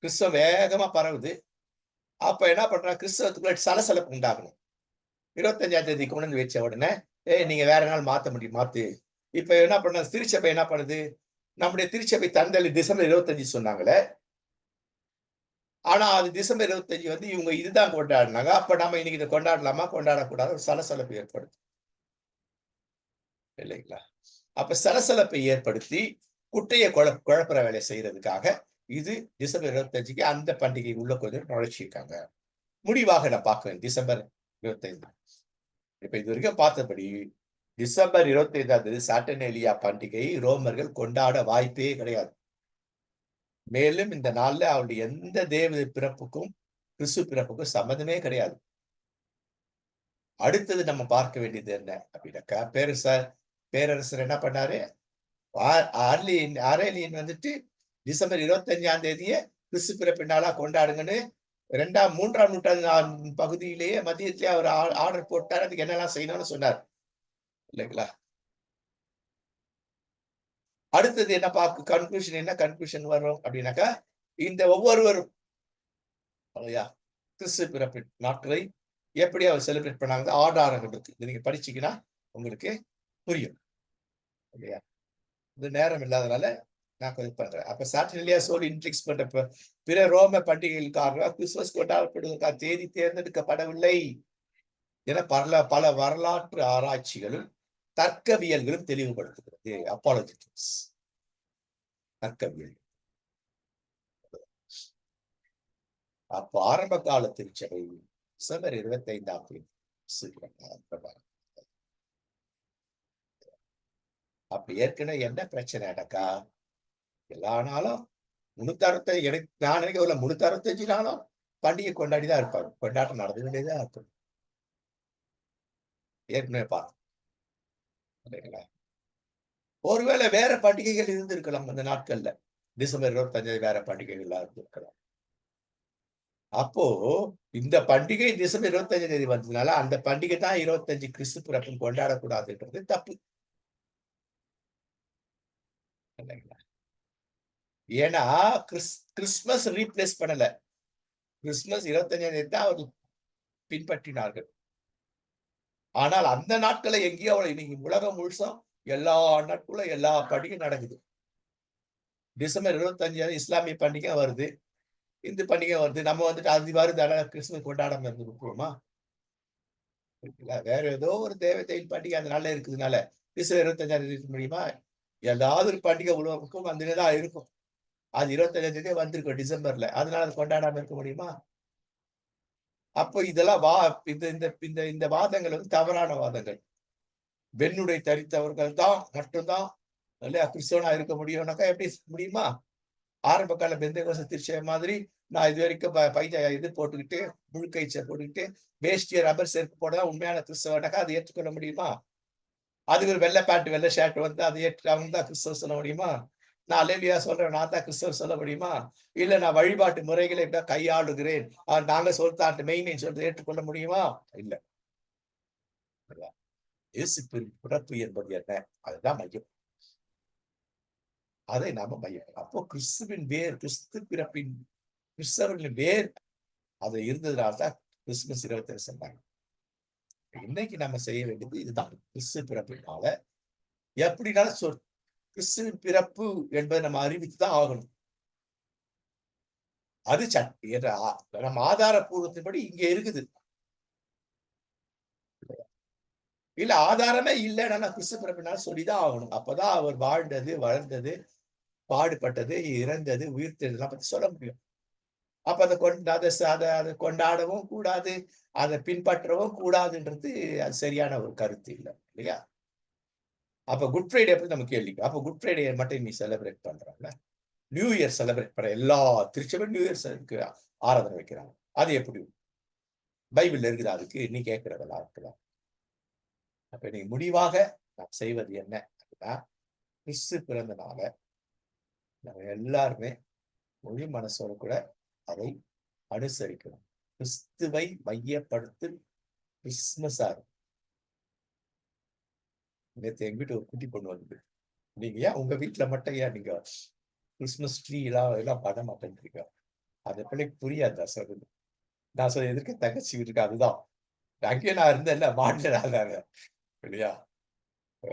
கிறிஸ்தவம் வேகமா பரவுது. அப்ப என்ன பண்றாங்க? கிறிஸ்தவத்துக்குள்ள சலசலப்பு உண்டாகணும். 25ஆம் தேதி கொண்டு வந்து வச்ச உடனே, நீங்க வேற நாள் மாத்த முடியும் மாத்து. இப்ப என்ன பண்ண திருச்சபை என்ன பண்ணுது? நம்முடைய திருச்சபை தந்தை டிசம்பர் 25 சொன்னாங்களே. ஆனா அது டிசம்பர் 25 வந்து இவங்க இதுதான் கொண்டாடுனாங்க. அப்ப நாம இன்னைக்கு இத கொண்டாடலாமா? கொண்டாடக்கூடாது. ஒரு சலசலப்பு ஏற்படுது. இல்லைங்களா? அப்ப சலசலப்பை ஏற்படுத்தி, குட்டைய குழப்புற வேலைய செய்றதுக்காக, இது டிசம்பர் 25க்கு அந்த பண்டிகை உள்ள கொஞ்சம் நுழைச்சிருக்காங்க. முடிவாக நான் பார்க்கிறேன். டிசம்பர் 25. இப்ப இதுவரைக்கும் பார்த்தபடி, டிசம்பர் 25ஆம் தேதி சாட்டர்னேலியா பண்டிகை ரோமர்கள் கொண்டாட வாய்ப்பே கிடையாது. மேலும் இந்த நாள்ல அவருடைய எந்த தேவ பிறப்புக்கும், கிறிஸ்து பிறப்புக்கும் சம்மந்தமே கிடையாது. அடுத்தது நம்ம பார்க்க வேண்டியது என்ன அப்படின்னாக்கா, பேரரசர் என்ன பண்ணாரு? ஆ ஆரேலியன் வந்துட்டு டிசம்பர் 25ஆம் தேதிய கிறிஸ்து பிறப்பின் நாளா கொண்டாடுங்கன்னு 3ஆம் நூற்றாண்டு பகுதியிலேயே மத்தியத்திலே அவர் ஆர்டர் போட்டார். அதுக்கு என்னெல்லாம் செய்யணும்னு சொன்னார். இல்லைங்களா? அடுத்தது என்ன கன்க்ளூஷன் வரும் அப்படின்னாக்கா, இந்த ஒவ்வொருவரும் இல்லையா? கிறிஸ்து பிறப்பின் நாட்களை எப்படி அவர் செலிப்ரேட் பண்ணாங்க ஆதாரங்கள் இருக்கு. இத நீங்க படிச்சீங்கன்னா உங்களுக்கு புரியும். இல்லையா? இது நேரம் இல்லாதனால நான் கொஞ்சம் பண்றேன். அப்ப சாட்டிலியா சோல் இன்ட்ரிக்ஸ் பண்றப்ப பிற ரோம பண்டிகைகளுக்காக கிறிஸ்துமஸ் கொண்டாடப்படுவதற்கான தேதி தேர்ந்தெடுக்கப்படவில்லை என பல வரலாற்று ஆராய்ச்சிகளும் தர்க்கவியல்களும் தெளிவுபடுத்துகிறது. அப்பாலஜிட்டிக்ஸ் தர்க்கவியல். அப்ப ஆரம்ப கால திருச்சபை டிசம்பர் 25ஆம் தேதி அப்ப ஏற்கனவே என்ன பிரச்சனை நடக்கா? எல்லா நாளும் 365 எனக்கு நான் நினைக்க ஒரு 365 நாளும் பண்டிகை கொண்டாடி தான் இருப்பாங்க. கொண்டாட்டம் நடந்துகிட்டே தான் இருக்கும். ஏற்கனவே பார்த்தோம். இல்லைங்களா? ஒருவேளை வேற பண்டிகைகள் இருந்திருக்கலாம் அந்த நாட்கள்ல. டிசம்பர் 25 வேற பண்டிகைகள்லாம் இருந்திருக்கலாம். அப்போ இந்த பண்டிகை டிசம்பர் 25ஆம் தேதி வந்ததுனால, அந்த பண்டிகை தான் 25 கிறிஸ்து பிறப்புன்னு கொண்டாடக்கூடாதுன்றது தப்பு. இல்லைங்களா? ஏன்னா, கிறிஸ்துமஸ் ரீப்ளேஸ் பண்ணல. கிறிஸ்துமஸ் 25ஆம் தேதி தான் அவர்கள் பின்பற்றினார்கள். ஆனால் அந்த நாட்கள்ல எங்கேயோ இன்னைக்கு உலகம் முழுசும் எல்லா நாட்களும் எல்லா பண்டிகையும் நடக்குது. டிசம்பர் 25 இஸ்லாமிய பண்டிகை வருது. இந்து பண்டிகை வருது. நம்ம வந்துட்டு அது வருது அதனால கிறிஸ்துமஸ் கொண்டாடாம இருந்து விட்டுருவோமா? இல்ல. வேற ஏதோ ஒரு தேவதையின் பண்டிகை அந்த நாள்ல இருக்குதுனால, டிசம்பர் 25ஆம் தேதி இருக்க முடியுமா? ஏதாவது ஒரு பண்டிகை உலகத்துக்கும் வந்துட்டே தான் இருக்கும். அது 25ஆம் தேதியே வந்திருக்கும் டிசம்பர்ல. அதனால அத கொண்டாடாம இருக்க முடியுமா? அப்போ இதெல்லாம் இந்த இந்த இந்த இந்த வாதங்கள் வந்து தவறான வாதங்கள். வெண்ணுடை தரித்தவர்கள் தான் மட்டும் தான் இல்லையா கிறிஸ்தவனா இருக்க முடியும்னாக்கா எப்படி முடியுமா? ஆரம்ப கால பெந்தெகோஸ்து திருச்சபை மாதிரி நான் இதுவரைக்கும் இது போட்டுக்கிட்டு, முழுக்கயிற்சிய போட்டுக்கிட்டு, வேஷ்டிய ரப்பர் செருப்பு போட தான் உண்மையான கிறிஸ்தவனாக்கா அத ஏற்றுக்கொள்ள முடியுமா? அதுக்கு ஒரு வெள்ள பேண்ட், வெள்ள ஷர்ட் வந்து அத ஏற்று அவங்க தான் கிறிஸ்தவர் சொல்ல முடியுமா? நான் அல்லேலூயா சொல்றேன் நான் தான் கிறிஸ்தவர் சொல்ல முடியுமா? இல்ல நான் வழிபாட்டு முறைகளை இப்படிதான் கையாளுகிறேன். நாங்க சொல்றத மெய்மைன்னு சொல்றத ஏற்றுக்கொள்ள முடியுமா? இல்ல. இயேசு பிறப்பு என்பது என்ன? அதுதான் மையம். அதை நாம மையம். அப்போ கிறிஸ்துவின் வேர், கிறிஸ்து பிறப்பின் கிறிஸ்தவர்களின் வேர் அது இருந்ததுனால தான் கிறிஸ்துமஸ் 25 சொன்னாங்க. இன்னைக்கு நம்ம செய்ய வேண்டியது இதுதான். கிறிஸ்து பிறப்பினால எப்படினாலும் கிறிஸ்துவின் பிறப்பு என்பதை நம்ம அறிவித்து தான் ஆகணும். அது நம்ம ஆதாரப்பூர்வத்தின்படி இங்க இருக்குது. இல்ல ஆதாரமே இல்லன்னா கிறிஸ்து பிறப்பினால சொல்லிதான் ஆகணும். அப்பதான் அவர் வாழ்ந்தது, வளர்ந்தது, பாடுபட்டது, இறந்தது, உயிர்த்தெழுதலாம் பத்தி சொல்ல முடியும். அப்ப அத அத கொண்டாடவும் கூடாது. அத பின்பற்றவும் கூடாதுன்றது அது சரியான ஒரு கருத்து இல்ல. இல்லையா? அப்ப குட் ஃப்ரைடே பத்தி நம்ம கேள்வி. அப்ப குட் ஃப்ரைடே மட்டும் நீ செலிப்ரேட் பண்றாங்க. நியூ இயர் செலிப்ரேட் பண்ற எல்லா திருச்சபையும் நியூ இயர்ஸ்க்கு ஆராதனை வைக்கிறாங்க. அது எப்படி? பைபிள்ல இருக்குதா அதுக்கு? நீ கேட்கிறதெல்லாம் இருக்கலாம். அப்ப நீ முடிவாக நாம் செய்வது என்ன அப்படின்னா, கிறிஸ்து பிறந்த நாள நம்ம எல்லாருமே முழு மனசோட கூட அதை அனுசரிக்கணும். கிறிஸ்துவை மையப்படுத்தி கிறிஸ்துமஸா இருக்கும். நேத்து எங்க வீட்டு ஒரு குட்டி பொண்ணு வந்தது. நீங்க ஏன் உங்க வீட்ல மட்டும் ஏன் நீங்க கிறிஸ்துமஸ் ட்ரீ எல்லாம் பண்ண மாட்டேன்றீங்க? அந்த பிள்ளைக்கு புரியாது நான் சொல்றது. நான் சொன்னேன் எதுக்கு தங்கச்சி வீட்டுக்கு அதுதான். அங்கேயே நான் இருந்தேன்ல மாட்ல நான் இல்லையா? அ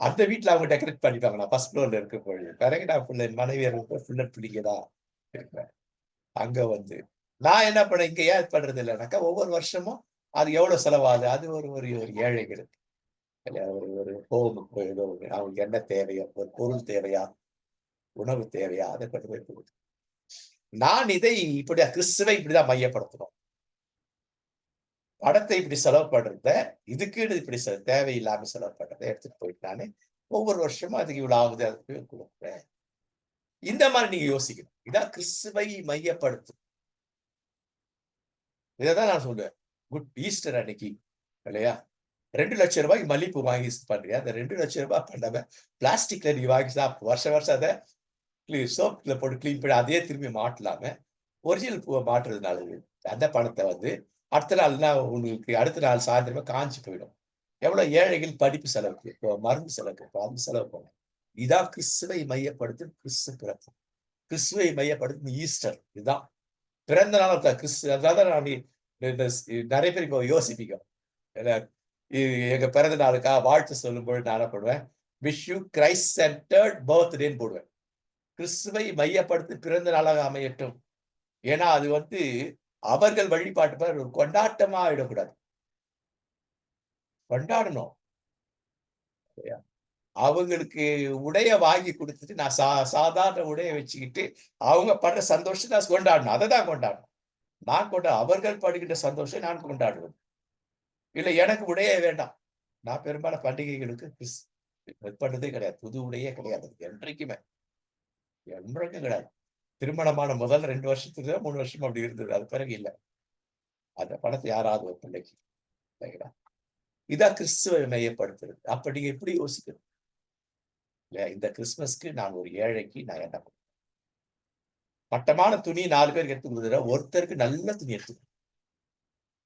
அந்த வீட்ல அவங்க டெக்கரேட் பண்ணிப்பாங்க. நான் ஃபர்ஸ்ட் ஃப்ளோர்ல இருக்கும்பொழுது. பிறகு நான் என் மனைவி ஃபுல் அண்ட் ஃபுல் இங்க தான் இருக்கிறேன். அங்க வந்து நான் என்ன பண்ணேன், இங்க ஏன் பண்றது இல்லன்னாக்கா, ஒவ்வொரு வருஷமும் அது எவ்வளவு செலவாகுது? அது ஒரு ஒரு ஒரு ஏழைகளுக்கு இல்லையா? ஒரு ஒரு ஹோமுக்கு ஏதோ ஒரு அவங்களுக்கு என்ன தேவையோ, ஒரு பொருள் தேவையா? உணவு தேவையா? அத கொண்டு போய் குடுத்து நான் இதை இப்படி கிறிஸ்துவை இப்படிதான் மையப்படுத்தணும். பணத்தை இப்படி செலவு பண்றத, இதுக்குன்னு இப்படி தேவையில்லாம செலவு பண்றத எடுத்துட்டு போயிட்டு நானு, ஒவ்வொரு வருஷமும் அதுக்கு இவ்வளவு ஆகுது அதுக்கு குடுக்குறேன். இந்த மாரி நீங்க யோசிக்கணும். இதான் கிறிஸ்துவை மையப்படுத்து. இததான் நான் சொல்லுவேன். ஈஸ்டர் அன்னைக்கு இல்லையா? ரூ. 2,00,000 மல்லிப்பூ வாங்கி பண்றியா? அந்த ரூ. 2,00,000 பண்ணாம பிளாஸ்டிக்ல நீ வாங்கி வருஷம் வருஷம் அத சோப்ல போட்டு கிளீன் பண்ணி அதையே திரும்பி மாட்டலாம, ஒரிஜினல் பூவ மாட்டுறது நல்லது. அந்த பணத்த வந்து அடுத்த நாள்னா உங்களுக்கு அடுத்த நாள் சாயந்திரமா காஞ்சு போயிடும். எவ்வளவு ஏழைகள் படிப்பு செலவுக்கு, இப்போ மருந்து செலவுக்கு, இப்போ அந்த செலவு பண்ணும். இதான் கிறிஸ்துவை மையப்படுத்தும் கிறிஸ்து பிறப்பு. கிறிஸ்துவை மையப்படுத்தும் ஈஸ்டர். இதுதான். பிறந்த நாள் கிறிஸ்து அதான் நான் இந்த நெறைய பேர் இப்போ யோசிப்பீங்க. ஏன்னா, எங்க பிறந்த நாளுக்கா வாழ்த்து சொல்லும்பொழுது நான் என்ன பண்ணுவேன், விஷ் யூ கிரைஸ்ட் சென்டர்ட் பர்த்டேன்னு போடுவேன். கிறிஸ்துவை மையப்படுத்தி பிறந்த நாளாக அமையட்டும். ஏன்னா, அது வந்து அவர்கள் வழிபாட்டு ஒரு கொண்டாட்டமா ஆயிடக்கூடாது. கொண்டாடணும். இல்லையா? அவங்களுக்கு உடைய வாங்கி குடுத்துட்டு, நான் சாதாரண உடைய வச்சுக்கிட்டு, அவங்க படுற சந்தோஷத்த நான் கொண்டாடணும். அததான் கொண்டாடணும். அவர்கள் படுகின்ற சந்தோஷம் நான் கொண்டாடுவேன். இல்ல எனக்கு உடையே வேண்டாம். நான் பெரும்பாலும் பண்டிகைகளுக்கு இது பண்ணதே கிடையாது. புது உடையே கிடையாது. என்றைக்குமே. என்றைக்கும் கிடையாது. திருமணமான முதல் 2 வருஷத்துக்கு 3 வருஷம் அப்படி இருந்தது. அது பிறகு இல்ல. அந்த பணத்த யாராவது ஒரு பிள்ளைக்கு இல்லைங்களா? இதான் கிறிஸ்துவ மையப்படுத்துறது. அப்ப நீங்க எப்படி யோசிக்கணும்? இல்லையா? இந்த கிறிஸ்துமஸ்க்கு நான் ஒரு ஏழைக்கு நான் என்ன பண்ணுவேன்? மட்டமான துணி 4 பேருக்கு எடுத்து குடுக்குறேன். ஒருத்தருக்கு நல்ல துணி எடுத்து ரூ.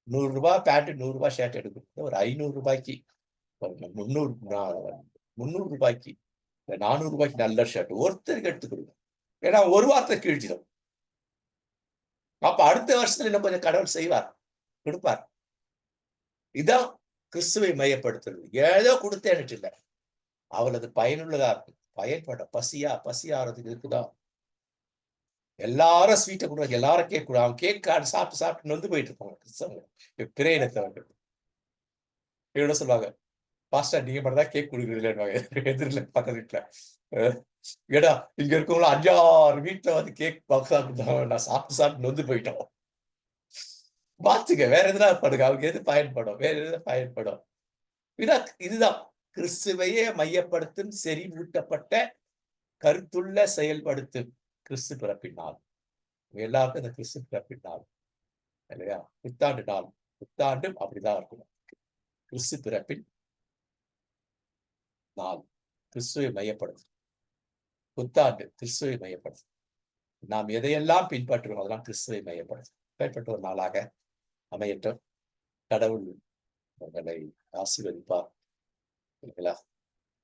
100 பேண்ட், ரூ. 100 ஷர்ட் எடுக்குறது. ஒரு ரூ. 500 ஒரு 300 ரூ. 300 இல்ல ரூ. 400 நல்ல ஷர்ட் ஒருத்தருக்கு எடுத்து குடுங்க. ஏன்னா ஒரு வாரத்துல கிழிஞ்சிடும். அப்ப அடுத்த வருஷத்துல இன்னும் கொஞ்சம் கடவுள் செய்வார். குடுப்பார். இதான் கிறிஸ்துவை மையப்படுத்துறது. ஏதோ குடுத்தேன்னுட்டு இல்ல. அவளது பயனுள்ளதா இருக்கும். பயன்படும். பசி ஆறதுக்கு இருக்குதா? எல்லாரும் ஸ்வீட்ட குடுக்குறாங்க. எல்லாரும் கேக் குடு அவன் கேக் சாப்பிட்டு சாப்பிட்டு நொந்து போயிட்டு இருப்பாங்க கிறிஸ்தவங்க. பிற இனத்தவர்கள். இவங்க என்ன சொல்லுவாங்க, பாஸ்டர் நீங்க மட்டும் தான் கேக் குடுக்குறீங்களேன்னுவாங்க. எதிர்ல பக்கத்து வீட்ல. அ ஏடா இங்க இருக்கவங்கலாம் 5, 6 வீட்ல வந்து கேக் பாக்ஸா குடுத்தாங்க. நான் சாப்பிட்டு சாப்பிட்டு நொந்து போயிட்டோம். மாத்துங்க. வேற எதுனா பண்ணுங்க. அவங்களுக்கு எது பயன்படும்? வேற எது பயன்படும்? இதுதான் கிறிஸ்துவையே மையப்படுத்தும் செறிவூட்டப்பட்ட கருத்துள்ள செயல்படுத்தும் கிறிஸ்து பிறப்பின் நாள். எல்லாருக்கும் இந்த கிறிஸ்து பிறப்பின் நாள் இல்லையா? புத்தாண்டு நாள். புத்தாண்டும் அப்படிதான் இருக்கணும். கிறிஸ்து பிறப்பின் நாள். கிறிஸ்துவை மையப்படுத்தும். புத்தாண்டு கிறிஸ்துவை மையப்படுத்தும். நாம் எதையெல்லாம் பின்பற்றுவோம் அதெல்லாம் கிறிஸ்துவை மையப்படுத்தும். இப்பேற்பட்ட ஒரு நாளாக அமையட்டும். கடவுள் உங்களை ஆசீர்வதிப்பார். இல்லைங்களா?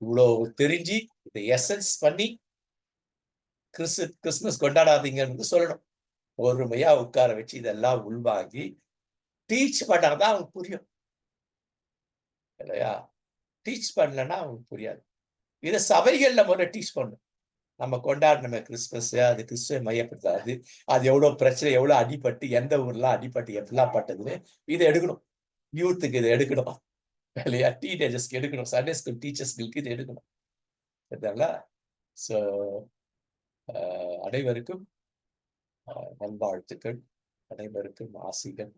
இவ்வளோ தெரிஞ்சு இத எசன்ஸ் பண்ணி கிறிஸ்துமஸ் கொண்டாடாதீங்கன்னு சொல்லணும். பொறுமையா உட்கார வச்சு இதெல்லாம் உள்வாங்கி டீச் பண்ணாதான் அவங்களுக்கு புரியும். இல்லையா? டீச் பண்ணலன்னா அவங்களுக்கு புரியாது. இத சபைகள்ல முதல்ல டீச் பண்ணணும். நம்ம கொண்டாடணுமே கிறிஸ்துமஸ், அது கிறிஸ்துவ மையப்படுத்தாது. அது எவ்வளவு பிரச்சனை, எவ்வளவு அடிபட்டு, எந்த ஊர்லாம் அடிபட்டு எப்படிலாம் பட்டதுன்னு இத எடுக்கணும். யூத்துக்கு இத எடுக்கணும். இல்லையா? டீனேஜர்ஸ்க்கு எடுக்கணும். சண்டே ஸ்கூல் டீச்சர்ஸ்களுக்கு இத எடுக்கணும். சரிங்களா? சோ அனைவருக்கும் நல்வாழ்த்துக்கள். அனைவருக்கும் ஆசிகள்.